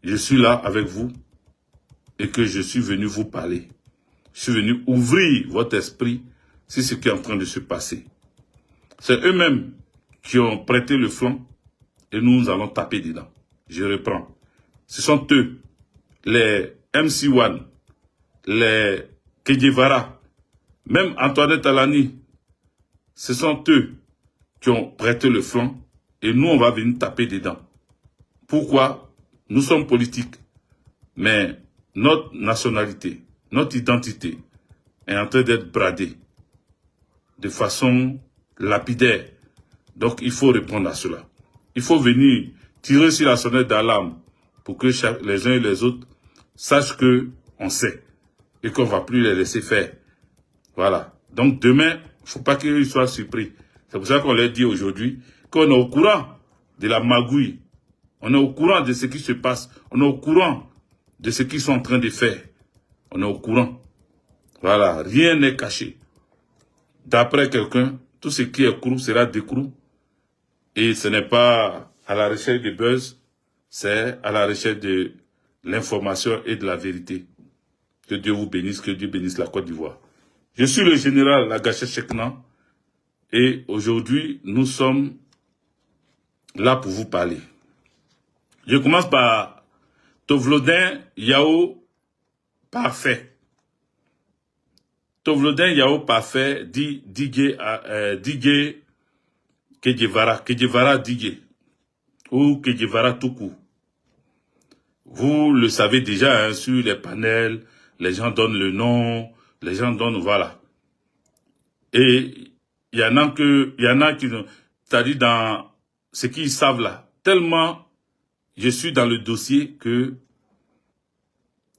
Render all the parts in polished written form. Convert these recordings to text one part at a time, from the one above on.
je suis là avec vous et que je suis venu vous parler. Je suis venu ouvrir votre esprit sur ce qui est en train de se passer. C'est eux-mêmes qui ont prêté le flanc et nous allons taper dedans. Je reprends. Ce sont eux, les MC1, les Kedjevara, même Antoinette Alani. Ce sont eux qui ont prêté le flanc et nous, on va venir taper dedans. Pourquoi? Nous sommes politiques, mais notre nationalité, notre identité est en train d'être bradée de façon lapidaire. Donc, il faut répondre à cela. Il faut venir tirer sur la sonnette d'alarme pour que les uns et les autres sachent qu'on sait et qu'on ne va plus les laisser faire. Voilà. Donc, demain, il ne faut pas qu'ils soient surpris. C'est pour ça qu'on leur dit aujourd'hui qu'on est au courant de la magouille. On est au courant de ce qui se passe. On est au courant de ce qu'ils sont en train de faire. On est au courant. Voilà. Rien n'est caché. D'après quelqu'un, tout ce qui est crou sera décrou. Et ce n'est pas à la recherche de buzz, c'est à la recherche de l'information et de la vérité. Que Dieu vous bénisse, que Dieu bénisse la Côte d'Ivoire. Je suis le général Lagaché Chekna et aujourd'hui, nous sommes là pour vous parler. Je commence par Tovlodin Yao Parfait. Tovlodin Yao Parfait dit Digue Kedjevara Digue ou Kedjevara Toukou. Vous le savez déjà, hein, sur les panels, les gens donnent le nom, les gens donnent, voilà. Et il y en a qui, c'est-à-dire dans ce qu'ils savent là, tellement je suis dans le dossier que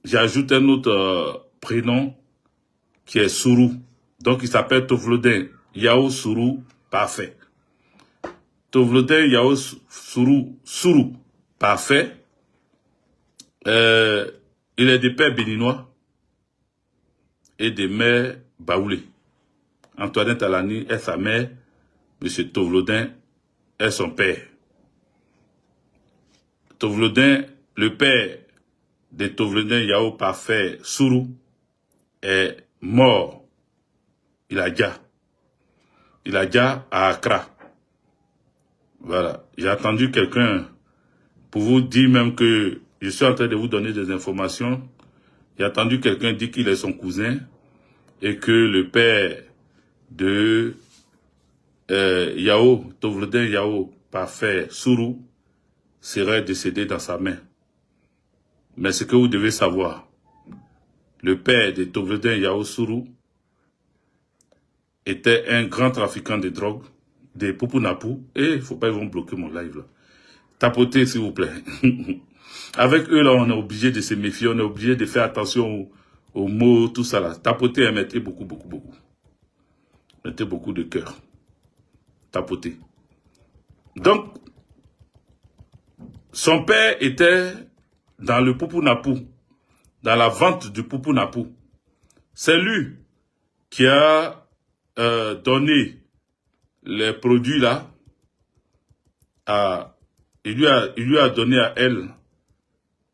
j'ajoute un autre prénom qui est Sourou. Donc il s'appelle Tovlodin Yao Sourou Parfait. Tovlodin Yao Sourou Parfait. Il est de père béninois et de mère baoulé. Antoinette Alani est sa mère, M. Tovlodin est son père. Tovlodin, le père de Tovlodin Yao Parfait Sourou, est mort. Il a déjà à Accra. Voilà. J'ai attendu quelqu'un pour vous dire même que je suis en train de vous donner des informations. J'ai attendu quelqu'un dire qu'il est son cousin et que le père de Yao, Tovlodin Yao Parfait Sourou, serait décédé dans sa main. Mais ce que vous devez savoir, le père de Tovlodin Yao Sourou était un grand trafiquant de drogue, de Poupounapou, et il ne faut pas, ils vont bloquer mon live là. Tapotez s'il vous plaît. Avec eux là, on est obligé de se méfier, on est obligé de faire attention aux mots, tout ça là. Tapotez et mettez beaucoup. Mettez beaucoup de cœur. Tapotez. Donc, son père était dans le Poupounapou, dans la vente du Poupounapou. C'est lui qui a donné les produits là à... Il lui a donné à elle,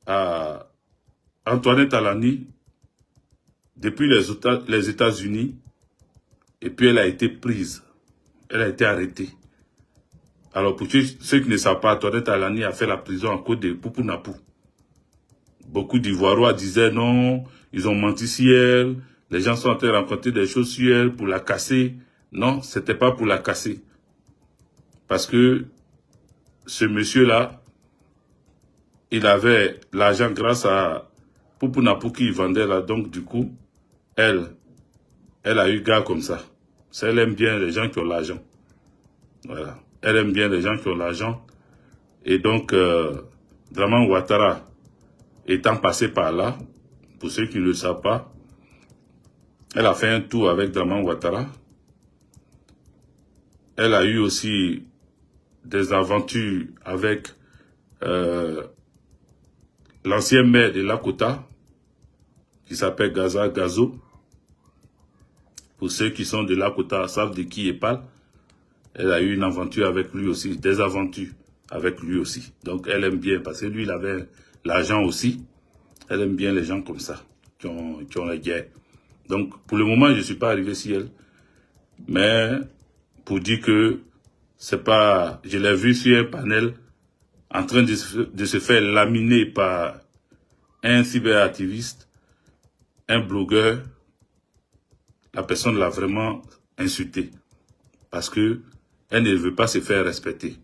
à Antoinette Alani, depuis les États-Unis, et puis elle a été prise. Elle a été arrêtée. Alors pour ceux qui ne savent pas, Antoinette Alani a fait la prison en cause de Poupounapou. Beaucoup d'Ivoirois disaient non, ils ont menti sur elle, les gens sont en train de raconter des choses sur elle pour la casser. Non, c'était pas pour la casser. Parce que ce monsieur-là, il avait l'argent grâce à Poupounapou qui vendait là. Donc du coup, elle a eu gars comme ça. Elle aime bien les gens qui ont l'argent. Voilà. Elle aime bien les gens qui ont l'argent. Et donc, Draman Ouattara étant passé par là, pour ceux qui ne le savent pas, elle a fait un tour avec Draman Ouattara. Elle a eu aussi des aventures avec l'ancien maire de Lakota, qui s'appelle Gaza Gazo. Pour ceux qui sont de Lakota savent de qui il parle. Elle a eu une aventure avec lui aussi, des aventures. avec lui aussi. Donc elle aime bien, parce que lui il avait l'argent aussi. Elle aime bien les gens comme ça, qui ont la guerre. Donc pour le moment je ne suis pas arrivé sur elle. Mais pour dire que c'est pas... Je l'ai vu sur un panel en train de se faire laminer par un cyberactiviste, un blogueur. La personne l'a vraiment insulté parce que elle ne veut pas se faire respecter.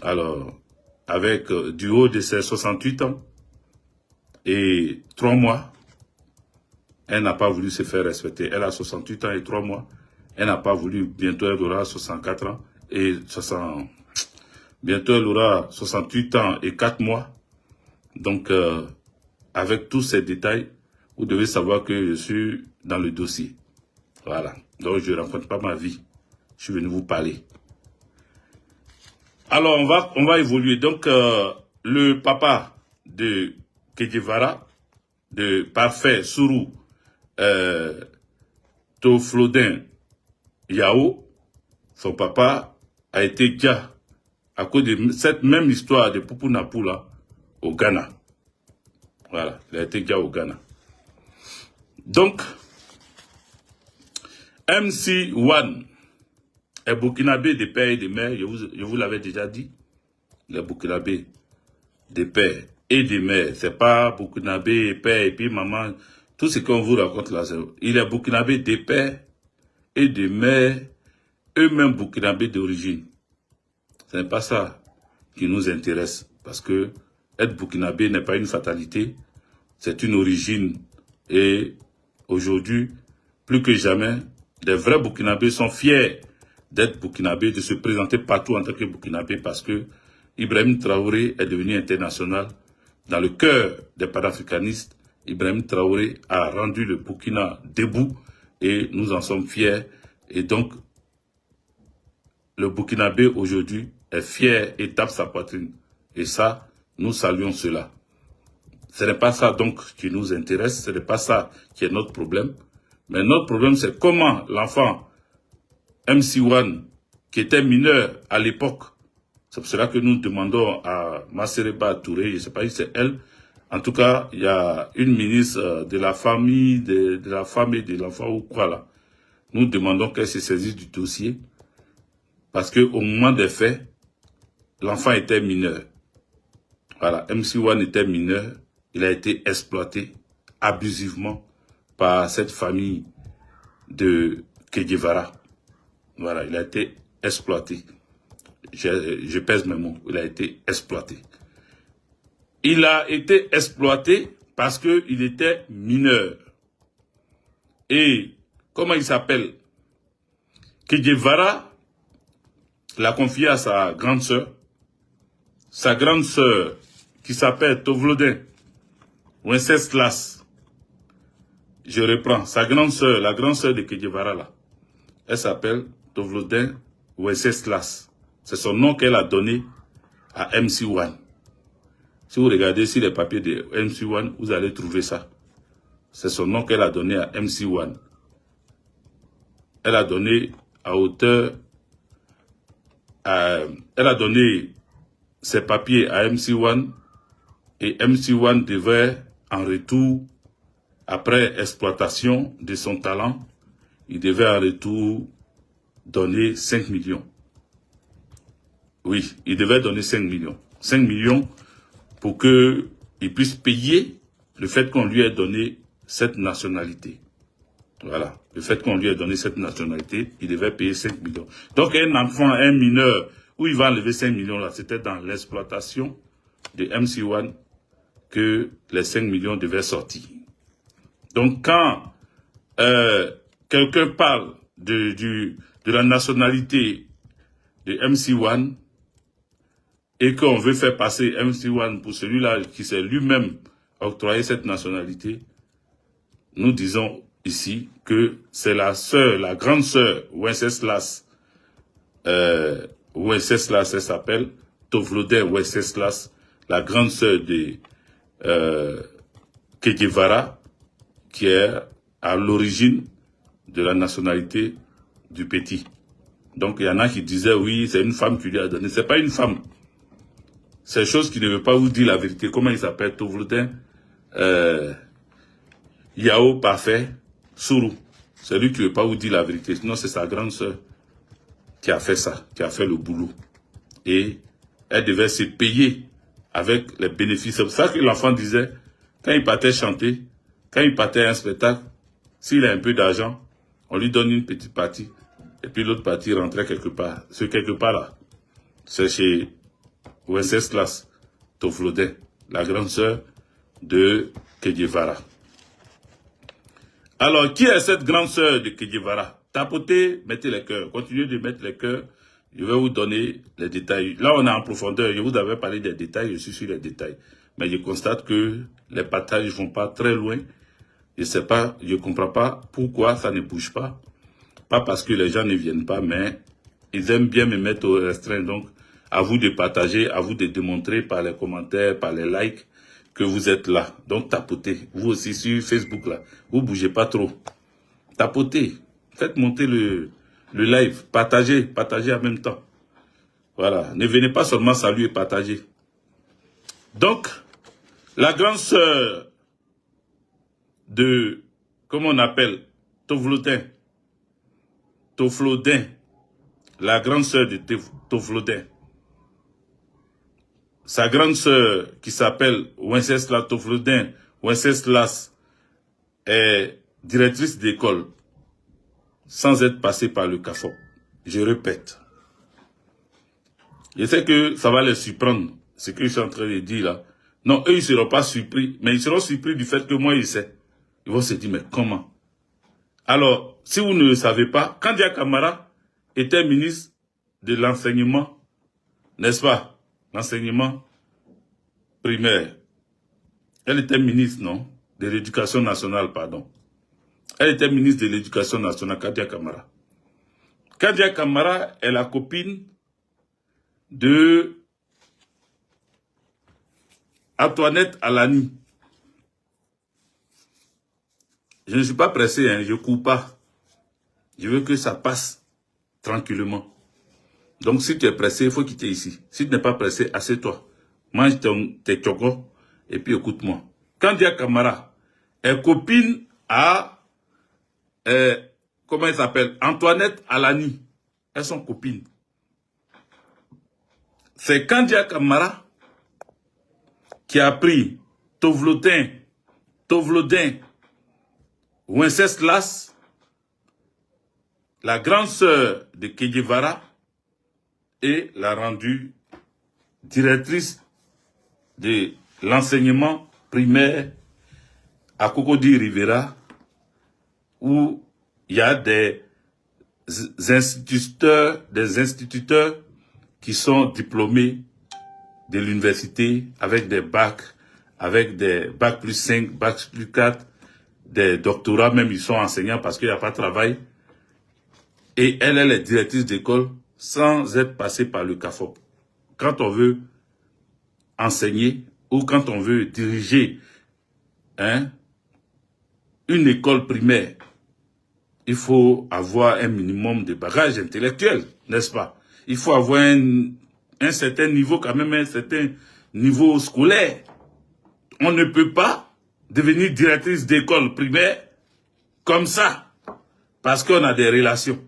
Alors, avec du haut de ses 68 ans et 3 mois, elle n'a pas voulu se faire respecter. Elle a 68 ans et 3 mois. Elle n'a pas voulu. Bientôt, elle aura 64 ans et 60... Bientôt, elle aura 68 ans et 4 mois. Donc, avec tous ces détails, vous devez savoir que je suis dans le dossier. Voilà. Donc, je ne raconte pas ma vie. Je suis venu vous parler. Alors, on va évoluer. Donc, le papa de Che Guevara, de Parfait Sourou Toflodin Yao, son papa a été déjà à cause de cette même histoire de Poupou Napou là, au Ghana. Voilà, il a été déjà au Ghana. Donc, MC1 est burkinabé de père et de mère, je vous l'avais déjà dit. Il est burkinabé de père et de mère. C'est pas burkinabé, père et puis maman. Tout ce qu'on vous raconte là, il est burkinabé de père et de mère, eux-mêmes burkinabés d'origine. Ce n'est pas ça qui nous intéresse, parce que être burkinabé n'est pas une fatalité, c'est une origine. Et aujourd'hui, plus que jamais, les vrais burkinabés sont fiers d'être burkinabés, de se présenter partout en tant que burkinabé, parce que Ibrahim Traoré est devenu international. Dans le cœur des panafricanistes, Ibrahim Traoré a rendu le Burkina debout et nous en sommes fiers. Et donc, le burkinabé aujourd'hui est fier et tape sa poitrine. Et ça, nous saluons cela. Ce n'est pas ça donc qui nous intéresse, ce n'est pas ça qui est notre problème. Mais notre problème, c'est comment l'enfant MC1, qui était mineur à l'époque, c'est pour cela que nous demandons à Massereba Touré, je ne sais pas si c'est elle, en tout cas, il y a une ministre de la famille, de la femme et de l'enfant ou quoi là. Nous demandons qu'elle se saisisse du dossier, parce qu'au moment des faits, l'enfant était mineur. Voilà, MC1 était mineur, il a été exploité abusivement par cette famille de Che Guevara. Voilà, il a été exploité. Je pèse mes mots, il a été exploité. Il a été exploité parce qu'il était mineur. Et comment il s'appelle? Che Guevara l'a confié à sa grande sœur. Sa grande sœur, qui s'appelle Tovlodin Wenceslas. Je reprends. Sa grande sœur, la grande sœur de Che Guevara là. Elle s'appelle Tovlodin Wenceslas. C'est son nom qu'elle a donné à MC1. Si vous regardez sur les papiers de MC1, vous allez trouver ça. C'est son nom qu'elle a donné à MC1. Elle a donné à hauteur... elle a donné ses papiers à MC1 et MC1 devait en retour, après exploitation de son talent, il devait en retour donner 5 millions. Oui, il devait donner 5 millions. 5 millions pour qu'il puisse payer le fait qu'on lui ait donné cette nationalité. Voilà. Le fait qu'on lui ait donné cette nationalité, il devait payer 5 millions. Donc un enfant, un mineur, où il va enlever 5 millions là, c'était dans l'exploitation de MC1 que les 5 millions devaient sortir. Donc quand quelqu'un parle de la nationalité de MC1 et qu'on veut faire passer MC1 pour celui-là qui s'est lui-même octroyé cette nationalité, nous disons ici que c'est la sœur, la grande sœur Wenceslas, Wenceslas, elle s'appelle Tovlodin Wenceslas, la grande sœur de Che Guevara, qui est à l'origine de la nationalité du petit. Donc il y en a qui disaient oui, c'est une femme qui lui a donné. C'est pas une femme. ces choses qui ne veulent pas vous dire la vérité. Comment il s'appelle, Tovlotin Yao Parfait Sourou. C'est lui qui ne veut pas vous dire la vérité. Sinon, c'est sa grande sœur qui a fait ça, qui a fait le boulot. Et elle devait se payer avec les bénéfices. C'est pour ça que l'enfant disait, quand il partait chanter, quand il partait à un spectacle, s'il a un peu d'argent, on lui donne une petite partie. Et puis l'autre partie rentrait quelque part. Ce quelque part là, c'est chez Wenceslas Tovlotin, la grande sœur de Che Guevara. Alors, qui est cette grande sœur de Che Guevara? Tapotez, mettez les cœurs. Continuez de mettre les cœurs. Je vais vous donner les détails. Là, on est en profondeur. Je vous avais parlé des détails. Je suis sur les détails. Mais je constate que les partages ne vont pas très loin. Je ne sais pas, je ne comprends pas pourquoi ça ne bouge pas. Pas parce que les gens ne viennent pas, mais ils aiment bien me mettre au restreint. Donc, à vous de partager, à vous de démontrer par les commentaires, par les likes, que vous êtes là. Donc, tapotez. Vous aussi sur Facebook, là. Vous ne bougez pas trop. Tapotez. Faites monter le live. Partagez. Partagez en même temps. Voilà. Ne venez pas seulement saluer et partager. Donc, la grande sœur de, comment on appelle, Tovlotin. Tovlotin. La grande sœur de Tovlotin. Sa grande sœur, qui s'appelle Wenceslas Tovlotin, Wenceslas, est directrice d'école, sans être passée par le CAFOP. Je répète. Je sais que ça va les surprendre, ce que je suis en train de dire là. Non, eux, ils ne seront pas surpris, mais ils seront surpris du fait que moi, je sais. Ils vont se dire, mais comment? Alors, si vous ne le savez pas, Kandia Camara était ministre de l'enseignement, n'est-ce pas? L'enseignement primaire. Elle était ministre, non? De l'éducation nationale, pardon. Elle était ministre de l'éducation nationale, Kandia Camara. Kandia Camara est la copine de Antoinette Alani. Je ne suis pas pressé, hein, je ne cours pas. Je veux que ça passe tranquillement. Donc, si tu es pressé, il faut quitter ici. Si tu n'es pas pressé, assieds-toi. Mange tes chocos et puis écoute-moi. Kandia Camara est copine à, comment elle s'appelle? Antoinette Alani. Elles sont copines. C'est Kandia Camara qui a pris Tovlotin, Wenceslas, la grande sœur de Che Guevara, et l'a rendue directrice de l'enseignement primaire à Cocody Rivera, où il y a des instituteurs qui sont diplômés de l'université avec des bacs plus 5, bacs plus 4, des doctorats, même ils sont enseignants parce qu'il n'y a pas de travail. Et elle est directrice d'école sans être passée par le CAFOP. Quand on veut enseigner ou quand on veut diriger une école primaire, il faut avoir un minimum de bagage intellectuel, n'est-ce pas? Il faut avoir un certain niveau, quand même un certain niveau scolaire. On ne peut pas devenir directrice d'école primaire comme ça, parce qu'on a des relations.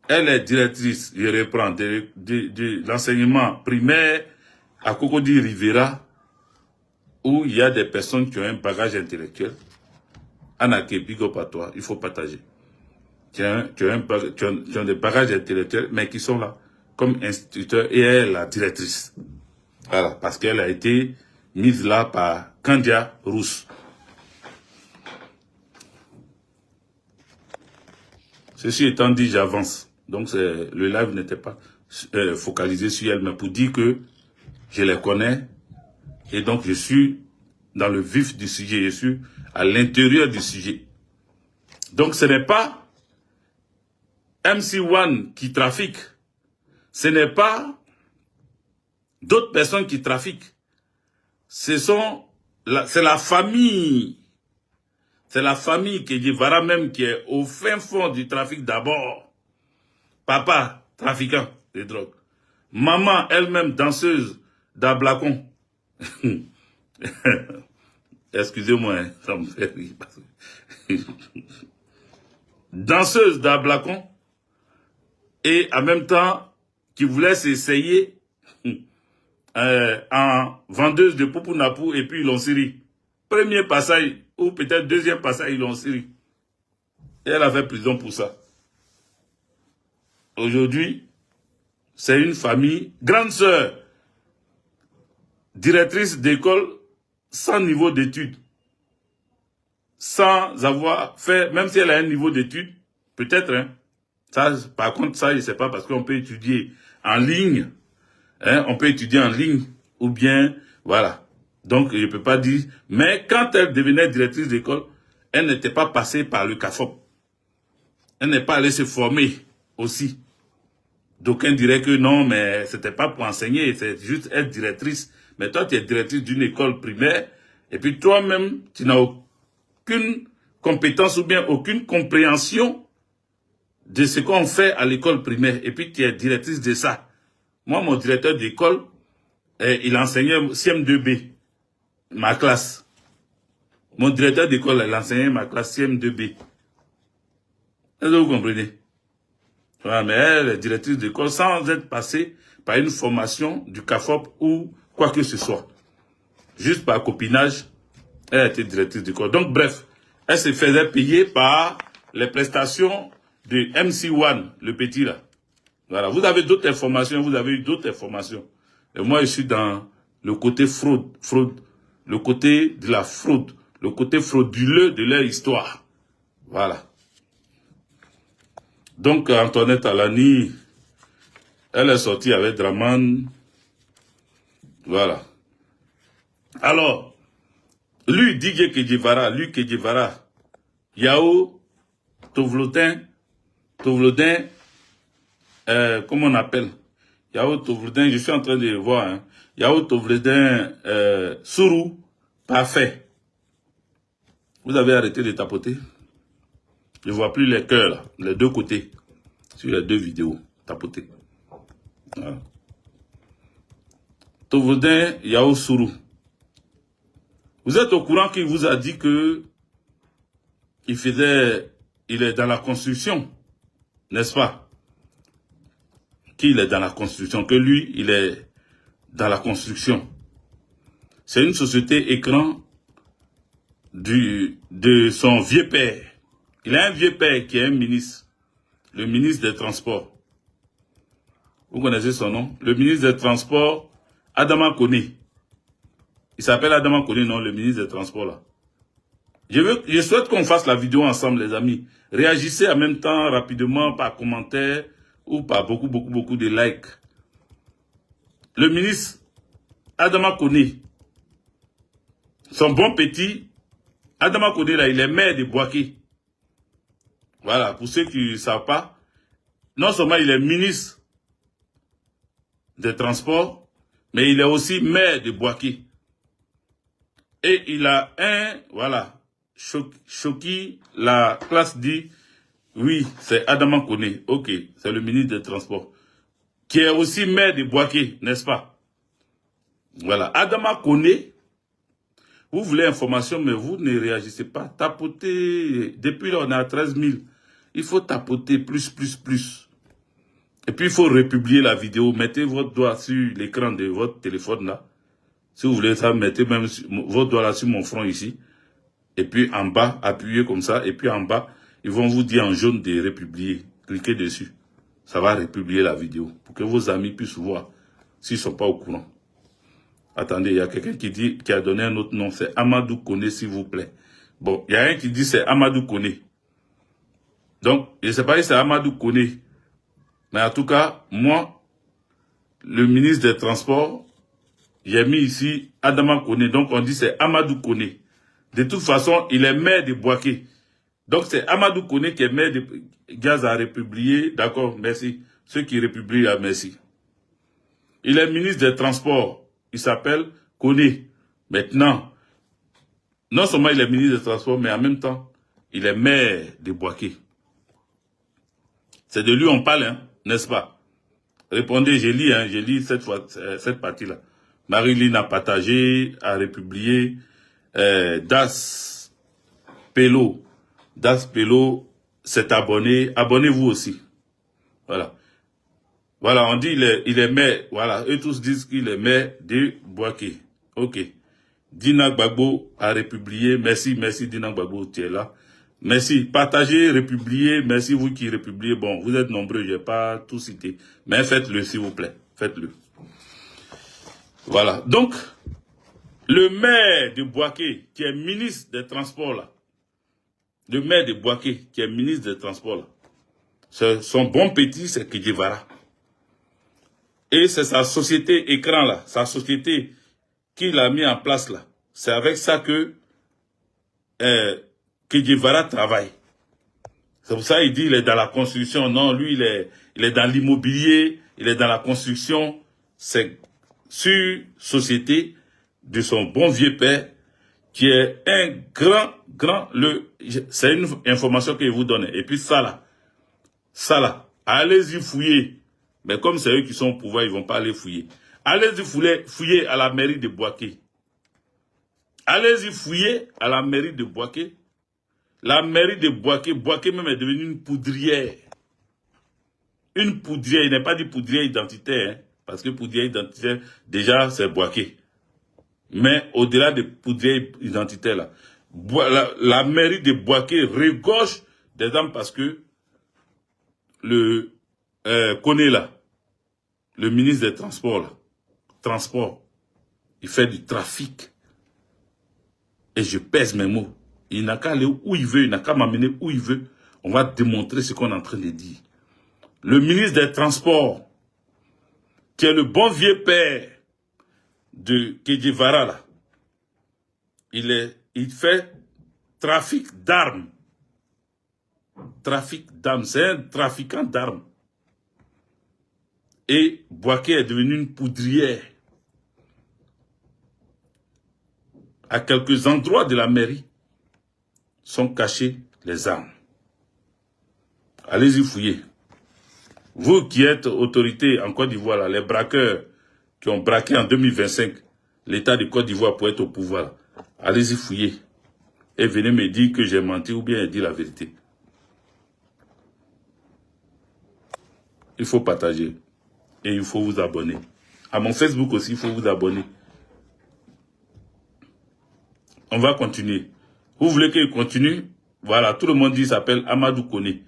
Elle est directrice, je reprends, de l'enseignement primaire à Cocody Rivera, où il y a des personnes qui ont un bagage intellectuel. Anake, big up à toi, il faut partager. Qui ont des bagages intellectuels, mais qui sont là comme instituteurs, et elle est la directrice. Voilà, parce qu'elle a été mise là par Kandia Rousse. Ceci étant dit, j'avance. Donc le live n'était pas focalisé sur elle, mais pour dire que je les connais, et donc je suis dans le vif du sujet, je suis à l'intérieur du sujet. Donc ce n'est pas MC1 qui trafique, ce n'est pas d'autres personnes qui trafiquent. C'est la famille. C'est la famille Che Guevara même qui est au fin fond du trafic d'abord. Papa, trafiquant de drogue. Maman, elle-même danseuse d'Ablacon. Excusez-moi, hein, ça me fait rire. Danseuse d'Ablacon et en même temps qui voulait s'essayer en vendeuse de Poupounapou et puis ils l'ont siri. Premier passage ou peut-être deuxième passage, ils l'ont siri. Et elle a fait prison pour ça. Aujourd'hui, c'est une famille, grande sœur, directrice d'école sans niveau d'études. Sans avoir fait, même si elle a un niveau d'études, peut-être, hein. Ça, par contre, ça, je ne sais pas, parce qu'on peut étudier en ligne. Hein, on peut étudier en ligne, ou bien, voilà. Donc, je ne peux pas dire. Mais quand elle devenait directrice d'école, elle n'était pas passée par le CAFOP. Elle n'est pas allée se former aussi. D'aucuns diraient que non, mais c'était pas pour enseigner, c'est juste être directrice. Mais toi, tu es directrice d'une école primaire, et puis toi-même, tu n'as aucune compétence ou bien aucune compréhension de ce qu'on fait à l'école primaire, et puis tu es directrice de ça. Moi, mon directeur d'école, il enseignait CM2B, ma classe. Mon directeur d'école, il enseignait ma classe CM2B. Est-ce que vous comprenez? Voilà, mais elle est directrice d'école sans être passée par une formation du CAFOP ou quoi que ce soit. Juste par copinage, elle a été directrice d'école. Donc bref, elle se faisait payer par les prestations de MC1, le petit là. Voilà, vous avez d'autres informations, vous avez eu d'autres informations. Et moi, je suis dans le côté fraude, le côté de la fraude, le côté frauduleux de leur histoire. Voilà. Donc, Antoinette Alani, elle est sortie avec Draman. Voilà. Alors, lui, Didier Kedjivara, Yao, Tovlodin, comment on appelle? Yao Tovlodin, je suis en train de le voir, hein. Yao Tovlodin, Sourou, parfait. Vous avez arrêté de tapoter? Je ne vois plus les cœurs, là, les deux côtés, sur les deux vidéos, tapoter. Voilà. Tovlodin, Yao Sourou. Vous êtes au courant qu'il vous a dit que il est dans la construction, n'est-ce pas? Qu'il est dans la construction, que lui, il est dans la construction. C'est une société écran de son vieux père. Il a un vieux père qui est un ministre, le ministre des Transports. Vous connaissez son nom? Le ministre des Transports, Adama Koné. Il s'appelle Adama Koné, non, le ministre des Transports là. Je souhaite qu'on fasse la vidéo ensemble, les amis. Réagissez en même temps, rapidement, par commentaire ou par beaucoup de likes. Le ministre Adama Koné, son bon petit, Adama Koné, là, il est maire de Boaké. Voilà, pour ceux qui ne savent pas, non seulement il est ministre des Transports, mais il est aussi maire de Boaké. Et il a voilà, Choki, la classe dit, oui, c'est Adama Koné, ok, c'est le ministre des Transports, qui est aussi maire de Boaké, n'est-ce pas? Voilà, Adama Koné, vous voulez information, mais vous ne réagissez pas. Tapotez, depuis là on est à 13 000. Il faut tapoter plus. Et puis il faut republier la vidéo. Mettez votre doigt sur l'écran de votre téléphone là. Si vous voulez ça, mettez même votre doigt là sur mon front ici. Et puis en bas, appuyez comme ça. Et puis en bas, ils vont vous dire en jaune de republier. Cliquez dessus. Ça va republier la vidéo. Pour que vos amis puissent voir s'ils ne sont pas au courant. Attendez, il y a quelqu'un qui a donné un autre nom. C'est Amadou Koné, s'il vous plaît. Bon, il y a un qui dit c'est Amadou Koné. Donc, je ne sais pas si c'est Amadou Koné. Mais en tout cas, moi, le ministre des Transports, j'ai mis ici Adama Koné. Donc, on dit c'est Amadou Koné. De toute façon, il est maire de Boaké. Donc, c'est Amadou Koné qui est maire de Gaz à republier. D'accord, merci. Ceux qui republient, merci. Il est ministre des Transports. Il s'appelle Koné. Maintenant, non seulement il est ministre des Transports, mais en même temps, il est maire de Boaké. C'est de lui on parle, hein, n'est-ce pas? Répondez, j'ai lu cette partie-là. Marilyn a partagé, a republié. Das Pelo s'est abonné. Abonnez-vous aussi. Voilà. Voilà, on dit il est maire. Voilà, eux tous disent qu'il est maire de Bouaké. Ok. Dina Gbagbo a republié. Merci, merci Dina Gbagbo, tu es là. Merci. Partagez, republiez. Merci vous qui republiez. Bon, vous êtes nombreux, je n'ai pas tout cité. Mais faites-le s'il vous plaît. Faites-le. Voilà. Donc, le maire de Bouaké, qui est ministre des Transports là. Le maire de Bouaké, qui est ministre des Transports là. Son bon petit, c'est Kedjevara. Et c'est sa société écran là. Sa société qu'il a mis en place là. C'est avec ça que Kedjevara travaille. C'est pour ça qu'il dit qu'il est dans la construction. Non, lui, il est dans l'immobilier, il est dans la construction. C'est sur société de son bon vieux père, qui est un grand, c'est une information que je vous donne. Et puis ça là, allez-y fouiller. Mais comme c'est eux qui sont au pouvoir, ils ne vont pas aller fouiller. Allez-y fouiller à la mairie de Bouaké. Allez-y fouiller à la mairie de Bouaké. La mairie de Bouaké, Bouaké même est devenue une poudrière. Une poudrière, il n'est pas dit poudrière identitaire, hein, parce que poudrière identitaire, déjà, c'est Bouaké. Mais au-delà de poudrière identitaire, là, la mairie de Bouaké regorge des âmes parce que le Koné là, le ministre des Transports, il fait du trafic. Et je pèse mes mots. Il n'a qu'à aller où il veut, il n'a qu'à m'amener où il veut. On va démontrer ce qu'on est en train de dire. Le ministre des Transports, qui est le bon vieux père de Kedjevara, là, il fait trafic d'armes. Trafic d'armes, c'est un trafiquant d'armes. Et Bouaké est devenu une poudrière. À quelques endroits de la mairie sont cachées les armes. Allez-y fouiller. Vous qui êtes autorité en Côte d'Ivoire, là, les braqueurs qui ont braqué en 2025 l'État de Côte d'Ivoire pour être au pouvoir, allez-y fouiller. Et venez me dire que j'ai menti ou bien dire la vérité. Il faut partager. Et il faut vous abonner. À mon Facebook aussi, il faut vous abonner. On va continuer. Vous voulez qu'il continue? Voilà, tout le monde dit qu'il s'appelle Amadou Koné.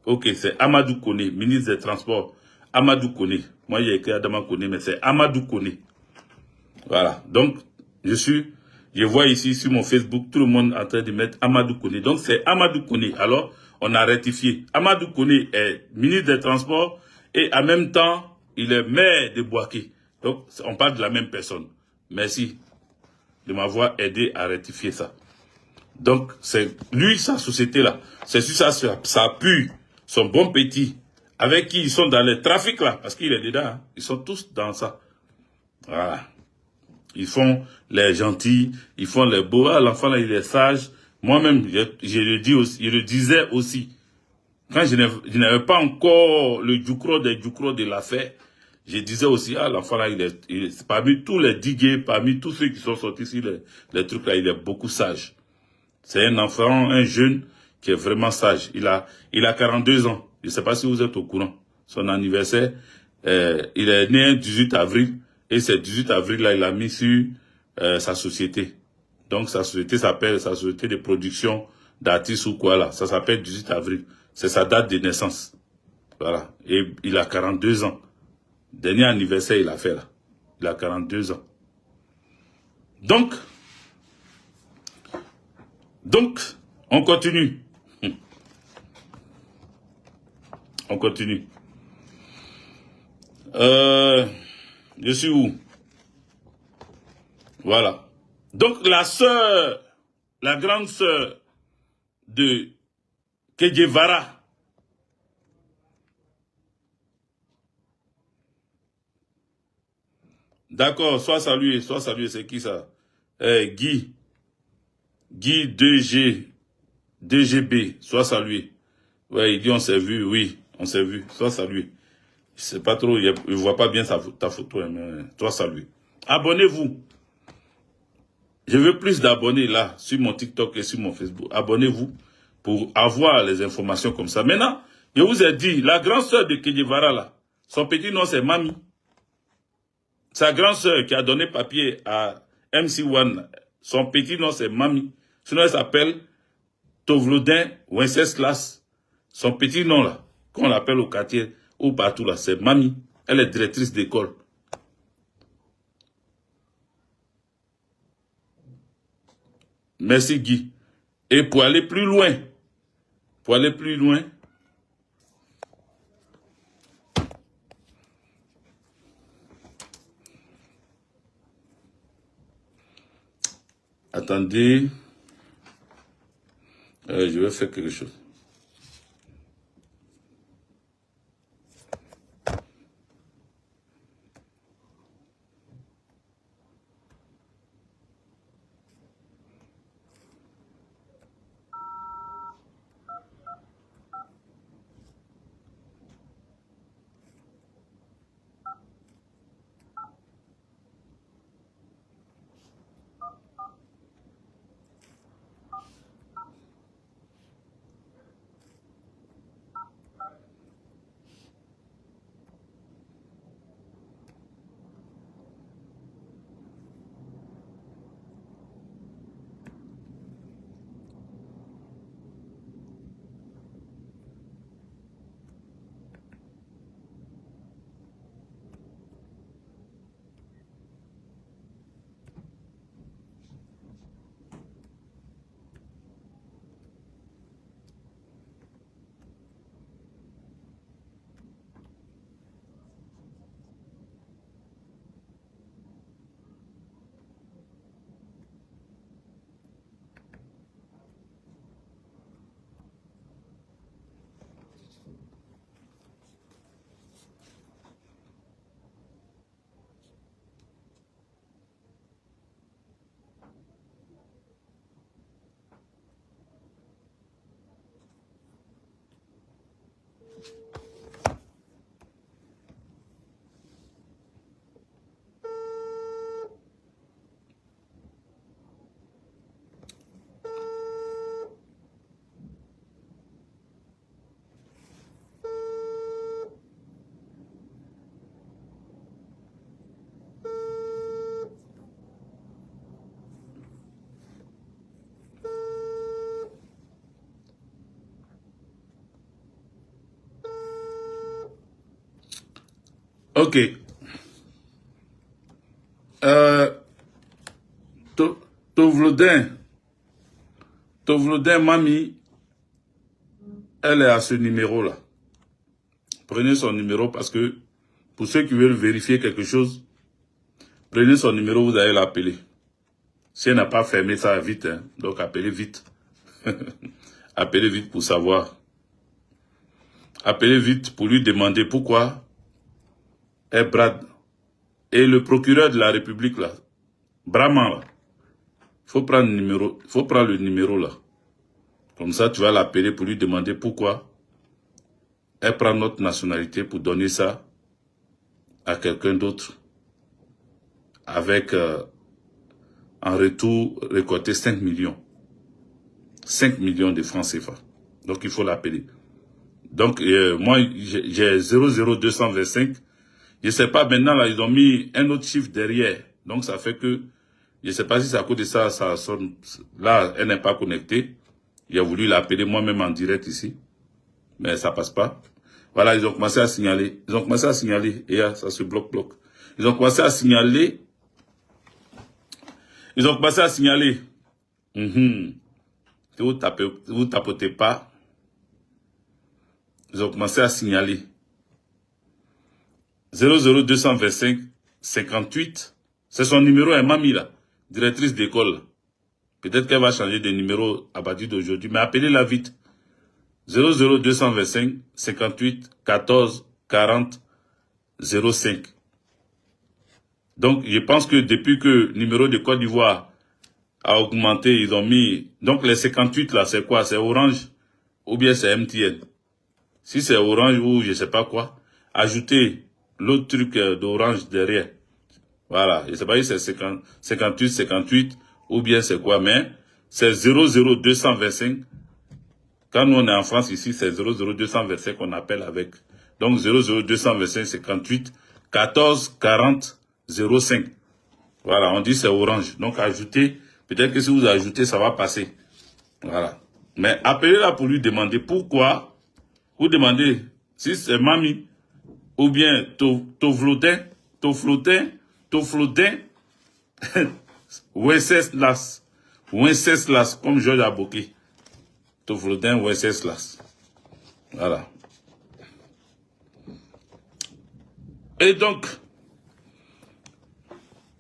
Ok, c'est Amadou Koné, ministre des Transports. Amadou Koné. Moi, j'ai écrit Adama Koné, mais c'est Amadou Koné. Voilà, donc, je vois ici sur mon Facebook, tout le monde en train de mettre Amadou Koné. Donc, c'est Amadou Koné. Alors, on a rectifié. Amadou Koné est ministre des Transports et en même temps, il est maire de Bouaké. Donc, on parle de la même personne. Merci de m'avoir aidé à rectifier ça. Donc, c'est lui, sa société-là. C'est sur ça appuie son bon petit, avec qui ils sont dans le trafic là, parce qu'il est dedans. Hein. Ils sont tous dans ça. Voilà. Ils font les gentils, ils font les beaux. Ah, l'enfant là, il est sage. Moi-même, je le disais aussi. Quand je n'avais pas encore le djoukro de l'affaire, je disais aussi, ah, l'enfant là, il est parmi tous les digués, parmi tous ceux qui sont sortis ici, les trucs là, il est beaucoup sage. C'est un enfant, un jeune qui est vraiment sage. Il a 42 ans. Je ne sais pas si vous êtes au courant. Son anniversaire, il est né le 18 avril. Et ce 18 avril là, il a mis sur sa société. Donc sa société s'appelle sa société de production d'artistes ou quoi là. Ça s'appelle 18 avril. C'est sa date de naissance. Voilà. Et il a 42 ans. Dernier anniversaire, il a fait là. Il a 42 ans. Donc, on continue. On continue. Je suis où? Voilà. Donc, la grande sœur de Kedjevara, d'accord, sois salué, c'est qui ça? Guy 2GB, sois salué. Ouais, il dit on s'est vu, oui, on s'est vu, sois salué. Je sais pas trop, je vois pas bien ta photo, mais sois salué. Abonnez-vous. Je veux plus d'abonnés là, sur mon TikTok et sur mon Facebook. Abonnez-vous pour avoir les informations comme ça. Maintenant, je vous ai dit, la grande sœur de Che Guevara là, son petit nom c'est Mami. Sa grande sœur qui a donné papier à MC1, son petit nom c'est Mami. Sinon elle s'appelle Tovlodin Wenceslas. Son petit nom là, qu'on l'appelle au quartier ou partout là, c'est Mami. Elle est directrice d'école. Merci Guy. Et pour aller plus loin, attendez, je vais faire quelque chose. Ok. Tovlodin Mami, elle est à ce numéro-là. Prenez son numéro parce que, pour ceux qui veulent vérifier quelque chose, prenez son numéro, vous allez l'appeler. Si elle n'a pas fermé ça vite, hein, donc appelez vite. Appelez vite pour savoir. Appelez vite pour lui demander pourquoi elle brade. Et le procureur de la République, là, Brahman, là, faut prendre le numéro là. Comme ça, tu vas l'appeler pour lui demander pourquoi elle prend notre nationalité pour donner ça à quelqu'un d'autre. Avec, en retour, récolter 5 millions. 5 millions de francs CFA. Donc, il faut l'appeler. Donc, moi, j'ai 00225. Je ne sais pas, maintenant, là, ils ont mis un autre chiffre derrière. Donc, ça fait que, je ne sais pas si c'est à cause de ça, ça sonne. Là, elle n'est pas connectée. J'ai voulu l'appeler moi-même en direct ici. Mais ça passe pas. Voilà, ils ont commencé à signaler. Et là, ça se bloque. Ils ont commencé à signaler. Si vous tapotez pas. Ils ont commencé à signaler. 00225 58. C'est son numéro, elle m'a mis là. Directrice d'école. Peut-être qu'elle va changer de numéro à partir d'aujourd'hui. Mais appelez-la vite. 00225 58 14 40 05. Donc, je pense que depuis que le numéro de Côte d'Ivoire a augmenté, ils ont mis... Donc, les 58 là, c'est quoi? C'est Orange ou bien c'est MTN? Si c'est Orange ou je sais pas quoi, ajoutez l'autre truc d'Orange derrière. Voilà, je ne sais pas si c'est 58, 58, ou bien c'est quoi, mais c'est 00225. Quand nous on est en France ici, c'est 00225 qu'on appelle avec. Donc 00225 58 14 40 05. Voilà, on dit c'est orange. Donc ajoutez, peut-être que si vous ajoutez, ça va passer. Voilà. Mais appelez-la pour lui demander pourquoi. Vous demandez si c'est mamie ou bien Tovlodin, Wenceslas, comme Georges Aboké. Tovlodin, Wenceslas. Voilà. Et donc,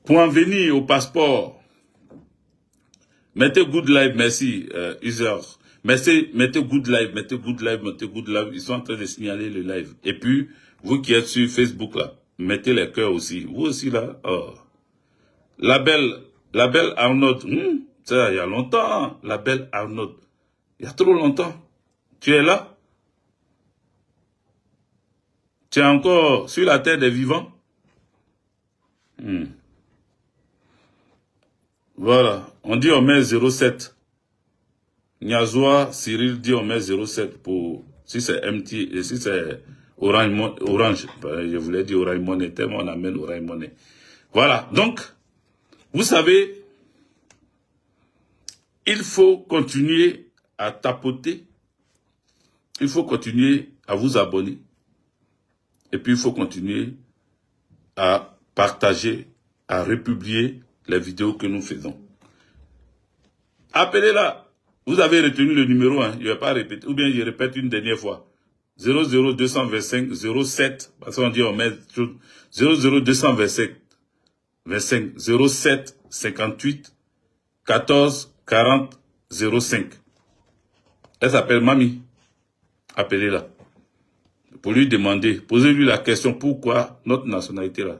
pour en venir au passeport, mettez Good Live, merci, user. Mettez Good Live. Ils sont en train de signaler le live. Et puis, vous qui êtes sur Facebook là, mettez les cœurs aussi. Vous aussi là. Oh. La belle Arnaud. Ça, il y a longtemps. Hein, la belle Arnaud. Il y a trop longtemps. Tu es là? Tu es encore sur la terre des vivants? Voilà. On dit on met 07. Niazoua, Cyril dit on met 07 pour, si c'est MT, et si c'est Orange, je voulais dire Orange Money, tellement on amène Orange Money. Voilà, donc, vous savez, il faut continuer à tapoter, il faut continuer à vous abonner, et puis il faut continuer à partager, à republier les vidéos que nous faisons. Appelez-la. Vous avez retenu le numéro, hein, je ne vais pas répéter, ou bien je répète une dernière fois. 00225 07, parce qu'on dit on met 00225 07 58 14 40 05. Elle s'appelle Mamie. Appelez-la. Pour lui demander, posez-lui la question, pourquoi notre nationalité là,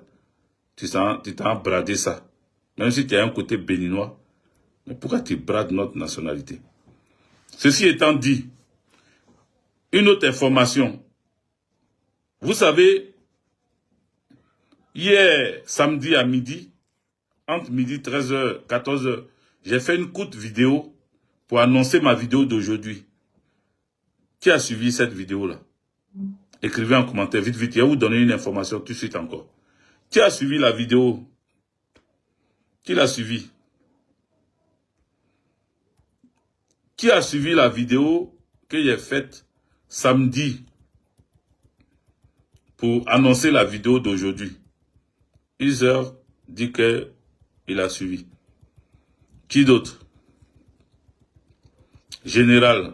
tu t'en bradé ça. Même si tu as un côté béninois, mais pourquoi tu brades notre nationalité? Ceci étant dit, une autre information. Vous savez, hier, samedi à midi, entre midi 13h, 14h, j'ai fait une courte vidéo pour annoncer ma vidéo d'aujourd'hui. Qui a suivi cette vidéo-là? Écrivez en commentaire, vite, vite. Je vais vous donner une information tout de suite encore. Qui a suivi la vidéo? Qui l'a suivi? Qui a suivi la vidéo que j'ai faite samedi pour annoncer la vidéo d'aujourd'hui? User dit qu'il a suivi. Qui d'autre? Général.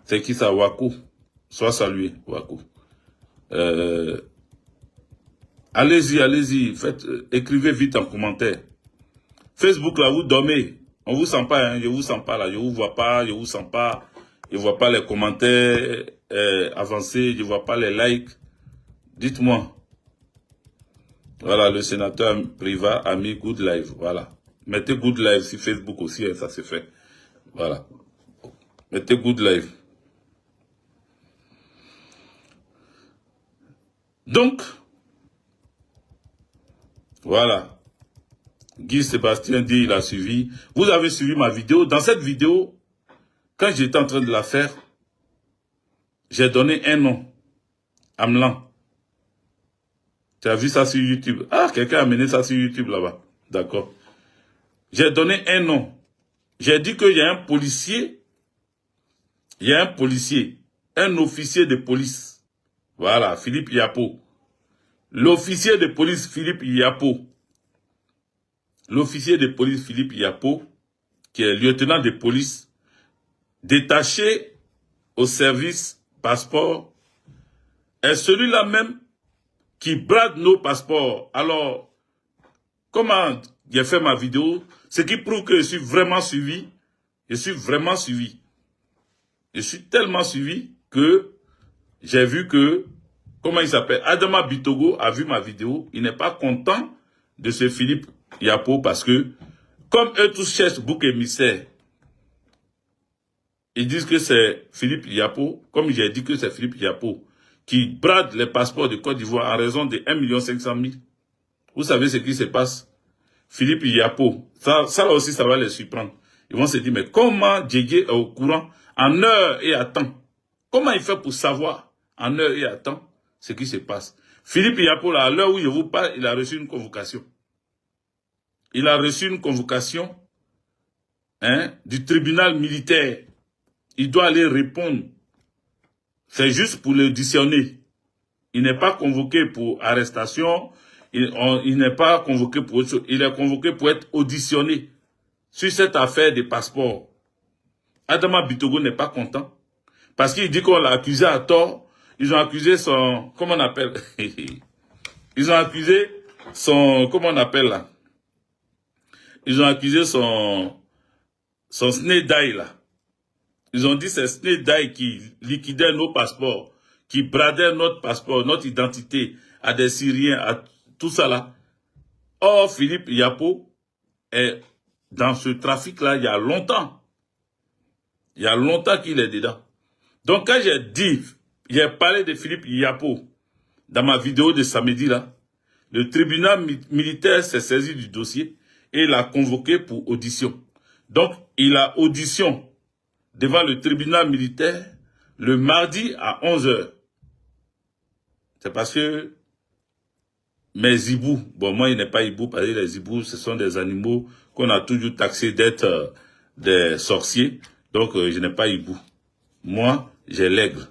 C'est qui ça? Wakou. Sois salué, Wakou. Allez-y, écrivez vite en commentaire. Facebook, là, vous dormez. On vous sent pas, hein, je vous sens pas là, je vous vois pas, je vous sens pas, je vois pas les commentaires avancés, je vois pas les likes. Dites-moi. Voilà, le sénateur Priva a mis Good Live, voilà. Mettez Good Live sur Facebook aussi, hein, ça se fait. Voilà. Mettez Good Live. Donc, voilà. Guy Sébastien dit il a suivi. Vous avez suivi ma vidéo. Dans cette vidéo, quand j'étais en train de la faire, j'ai donné un nom. Amlan. Tu as vu ça sur YouTube? Ah, quelqu'un a amené ça sur YouTube là-bas. D'accord. J'ai donné un nom. J'ai dit qu'il y a un policier. Il y a un policier. Un officier de police. Voilà, Philippe Yapo. L'officier de police Philippe Yapo. L'officier de police Philippe Yapo, qui est lieutenant de police, détaché au service passeport, est celui-là même qui brade nos passeports. Alors, comment j'ai fait ma vidéo? Ce qui prouve que je suis vraiment suivi. Je suis vraiment suivi. Je suis tellement suivi que j'ai vu que, comment il s'appelle? Adama Bitogo a vu ma vidéo. Il n'est pas content de ce Philippe Yapo parce que, comme eux tous cherchent bouc émissaire, ils disent que c'est Philippe Yapo, comme j'ai dit que c'est Philippe Yapo, qui brade les passeports de Côte d'Ivoire en raison de 1,5 million. Vous savez ce qui se passe? Philippe Yapo, ça là aussi, ça va les surprendre. Ils vont se dire, mais comment Djégué est au courant en heure et à temps? Comment il fait pour savoir en heure et à temps ce qui se passe? Philippe Yapo, là, à l'heure où je vous parle, il a reçu une convocation. Il a reçu une convocation du tribunal militaire. Il doit aller répondre. C'est juste pour l'auditionner. Il n'est pas convoqué pour arrestation. Il n'est pas convoqué pour autre chose. Il est convoqué pour être auditionné sur cette affaire des passeports. Adama Bitogo n'est pas content. Parce qu'il dit qu'on l'a accusé à tort. Ils ont accusé son... Comment on appelle? Ils ont accusé son... Comment on appelle là? Ils ont accusé son Snedaï là. Ils ont dit c'est Snedaï qui liquidait nos passeports, qui bradait notre passeport, notre identité à des Syriens, à tout ça là. Or, Philippe Yapo est dans ce trafic-là il y a longtemps. Il y a longtemps qu'il est dedans. Donc, quand j'ai parlé de Philippe Yapo dans ma vidéo de samedi là, le tribunal militaire s'est saisi du dossier et l'a convoqué pour audition. Donc, il a audition devant le tribunal militaire le mardi à 11h. C'est parce que mes hiboux, bon moi il n'est pas hibou parce que les hiboux ce sont des animaux qu'on a toujours taxés d'être des sorciers. Donc je n'ai pas hibou. Moi j'ai l'aigle.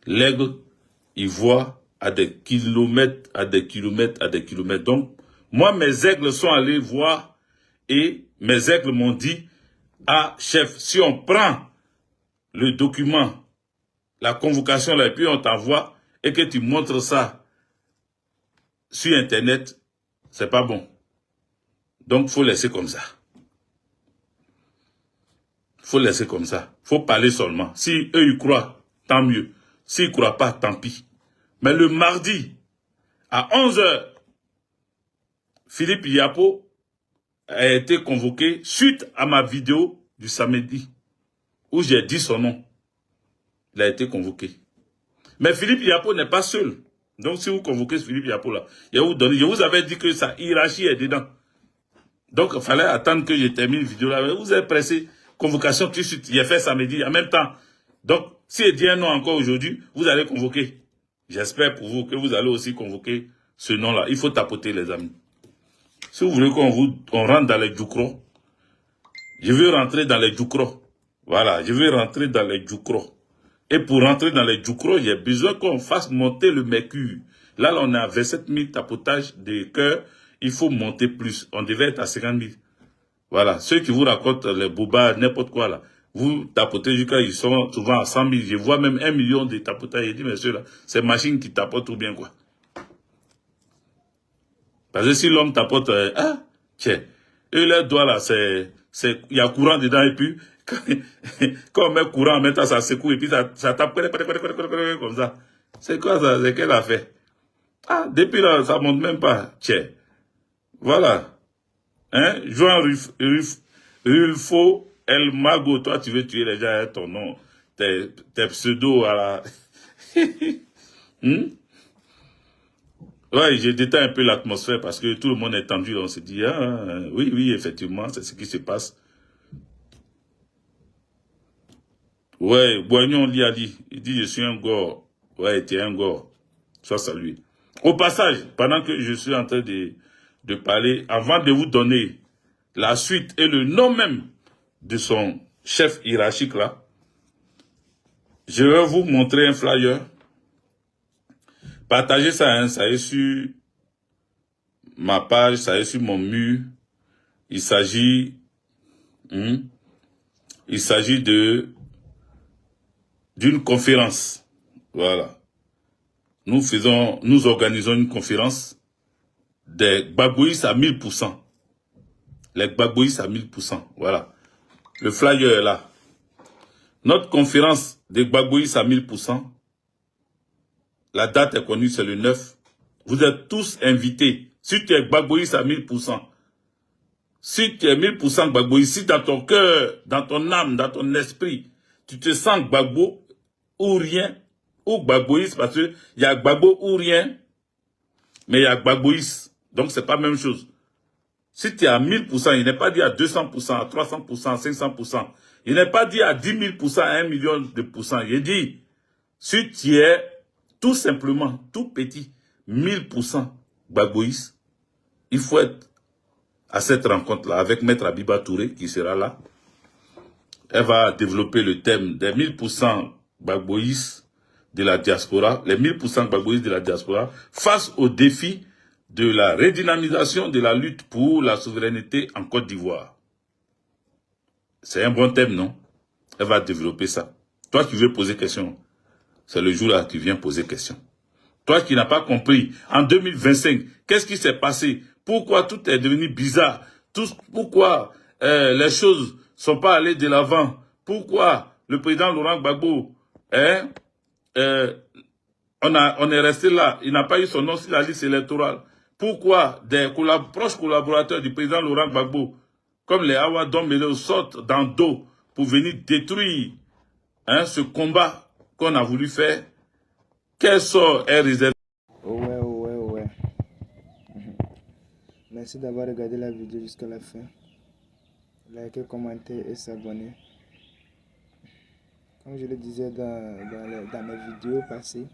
L'aigle, il voit à des kilomètres, à des kilomètres, à des kilomètres. Donc moi mes aigles sont allés voir et mes aigles m'ont dit, ah chef, si on prend le document, la convocation là et puis on t'envoie et que tu montres ça sur Internet, c'est pas bon. Donc, faut laisser comme ça. Faut laisser comme ça. Faut parler seulement. Si eux, ils croient, tant mieux. S'ils croient pas, tant pis. Mais le mardi, à 11h, Philippe Yapo a été convoqué suite à ma vidéo du samedi, où j'ai dit son nom. Il a été convoqué. Mais Philippe Yapo n'est pas seul. Donc, si vous convoquez Philippe Yapo là, je vous avais dit que sa hiérarchie est dedans. Donc, il fallait attendre que je termine la vidéo là. Vous êtes pressé. Convocation tout de suite. J'ai fait samedi en même temps. Donc, si il dit un nom encore aujourd'hui, vous allez convoquer. J'espère pour vous que vous allez aussi convoquer ce nom-là. Il faut tapoter, les amis. Si vous voulez qu'on rentre dans les djoukros, je veux rentrer dans les djoukros. Voilà, je veux rentrer dans les djoukros. Et pour rentrer dans les djoukros, j'ai besoin qu'on fasse monter le mercure. Là, on est à 27 000 tapotages de cœur. Il faut monter plus. On devait être à 50 000. Voilà. Ceux qui vous racontent les bobards, n'importe quoi là, vous tapotez jusqu'à, ils sont souvent à 100 000. Je vois même 1 million de tapotages. Je dis, monsieur là, c'est machine qui tapote ou bien quoi. Parce que si l'homme tapote, tiens, eux, leurs doigts là, il y a courant dedans et puis, quand on met courant, en même temps, ça secoue et puis ça tape comme ça. C'est quoi ça? C'est quelle affaire? Ah, depuis là, ça monte même pas. Tiens. Voilà. Hein? Joan Rulfo El Mago, toi, tu veux tuer les gens, hein, ton nom, tes pseudos à la... Ouais, j'ai détaillé un peu l'atmosphère parce que tout le monde est tendu. On se dit, oui, effectivement, c'est ce qui se passe. Ouais, Boignon Liali, il dit, je suis un gore. Ouais, tu es un gore. Sois salué. Au passage, pendant que je suis en train de parler, avant de vous donner la suite et le nom même de son chef hiérarchique là, je vais vous montrer un flyer. Partagez ça, hein, ça est sur ma page, ça est sur mon mur. Il s'agit d'une conférence. Voilà. Nous organisons une conférence des Gbagboïs à 1000%. Les Gbagboïs à 1000%. Voilà. Le flyer est là. Notre conférence des Gbagboïs à 1000%. La date est connue, c'est le 9. Vous êtes tous invités. Si tu es Gbagboïs à 1000%. Si tu es 1000% Gbagboïs, si dans ton cœur, dans ton âme, dans ton esprit, tu te sens Gbagbo ou rien, ou Gbagboïs, parce qu'il y a Gbagbo ou rien, mais il y a Gbagboïs. Donc, c'est pas la même chose. Si tu es à 1000%, il n'est pas dit à 200%, à 300%, à 500%. Il n'est pas dit à 10 000%, à 1 million de pourcents. Il dit, si tu es tout simplement, tout petit, 1000% Gbagboïs, il faut être à cette rencontre-là avec Maître Abiba Touré qui sera là. Elle va développer le thème des 1000% Gbagboïs de la diaspora, les 1000% Gbagboïs de la diaspora, face au défi de la redynamisation de la lutte pour la souveraineté en Côte d'Ivoire. C'est un bon thème, non? Elle va développer ça. Toi qui veux poser question, c'est le jour là que tu viens poser question. Toi qui n'as pas compris, en 2025, qu'est-ce qui s'est passé? Pourquoi tout est devenu bizarre? Pourquoi les choses sont pas allées de l'avant? Pourquoi le président Laurent Gbagbo, on est resté là, il n'a pas eu son nom sur la liste électorale? Pourquoi des proches collaborateurs du président Laurent Gbagbo, comme les Awa Dombele, sortent dans le dos pour venir détruire ce combat qu'on a voulu faire? Quel sort est réservé? Ouais. Merci d'avoir regardé la vidéo jusqu'à la fin. Likez, commentez et s'abonner. Comme je le disais dans mes vidéos passées,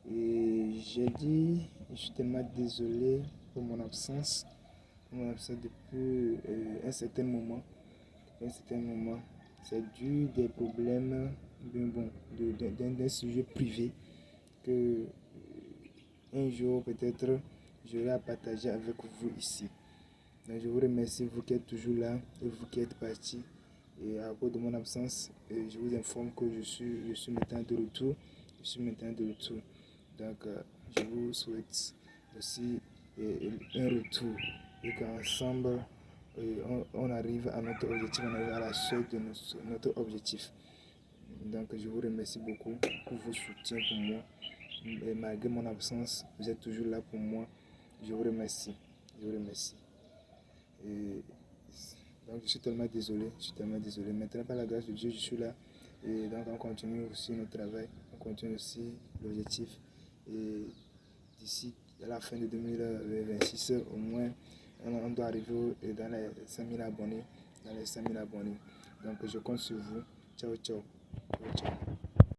j'ai dit, je suis tellement désolé pour mon absence depuis un certain moment. C'est dû des problèmes d'un sujet privé que un jour peut-être j'aurai à partager avec vous ici. Donc, je vous remercie, vous qui êtes toujours là et vous qui êtes partis. Et à cause de mon absence, je vous informe que je suis maintenant de retour. Donc, je vous souhaite aussi un retour et qu'ensemble, on arrive à notre objectif, on arrive à la suite de notre objectif. Donc, je vous remercie beaucoup pour vos soutiens pour moi. Et malgré mon absence, vous êtes toujours là pour moi. Je vous remercie. Et donc je suis tellement désolé. Maintenant, par la grâce de Dieu, je suis là. Et donc on continue aussi notre travail, on continue aussi l'objectif. Et d'ici à la fin de 2026, au moins, on doit arriver dans les 5000 abonnés. Donc je compte sur vous. Ciao.